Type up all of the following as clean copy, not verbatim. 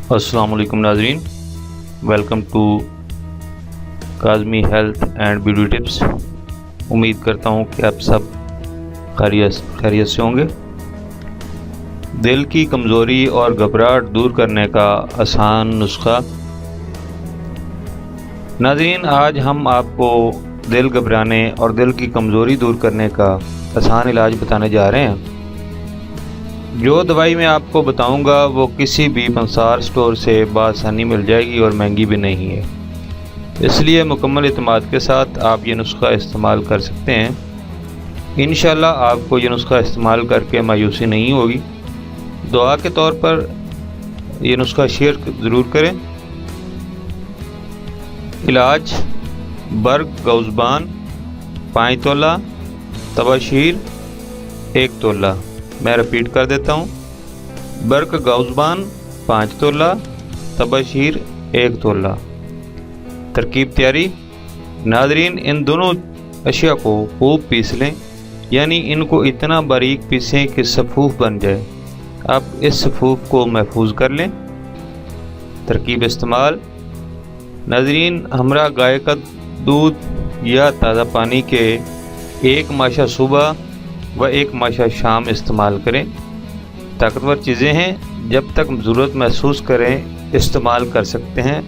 السلام علیکم ناظرین، welcome to Kazmi health and beauty tips. امید کرتا ہوں کہ آپ سب خیریت سے ہوں گے۔ دل کی کمزوری اور گھبراہٹ دور کرنے کا آسان نسخہ۔ ناظرین، آج ہم آپ کو دل گھبرانے اور دل کی کمزوری دور کرنے کا آسان علاج بتانے جا رہے ہیں۔ جو دوائی میں آپ کو بتاؤں گا وہ کسی بھی پنسار سٹور سے بآسانی مل جائے گی اور مہنگی بھی نہیں ہے، اس لیے مکمل اعتماد کے ساتھ آپ یہ نسخہ استعمال کر سکتے ہیں۔ انشاءاللہ آپ کو یہ نسخہ استعمال کر کے مایوسی نہیں ہوگی۔ دعا کے طور پر یہ نسخہ شیئر ضرور کریں۔ علاج: برگ گوزبان 5 تولہ، تباشیر 1 تولہ۔ میں رپیٹ کر دیتا ہوں، برگ گوزبان 5 تولہ، تباشیر 1 تولہ۔ ترکیب تیاری: ناظرین، ان دونوں اشیاء کو خوب پیس لیں، یعنی ان کو اتنا باریک پیسیں کہ صفوف بن جائے۔ اب اس صفوف کو محفوظ کر لیں۔ ترکیب استعمال: ناظرین، ہمراہ گائے کا دودھ یا تازہ پانی کے 1 ماشا صبح و 1 ماشا شام استعمال کریں۔ طاقتور چیزیں ہیں، جب تک ضرورت محسوس کریں استعمال کر سکتے ہیں،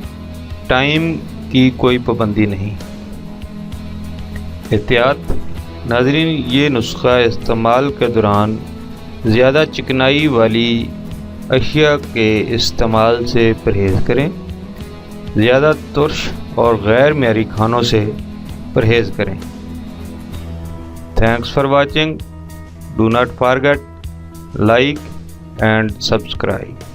ٹائم کی کوئی پابندی نہیں۔ احتیاط: ناظرین، یہ نسخہ استعمال کے دوران زیادہ چکنائی والی اشیاء کے استعمال سے پرہیز کریں۔ زیادہ ترش اور غیر معیاری کھانوں سے پرہیز کریں۔ Thanks for watching. Do not forget like and subscribe.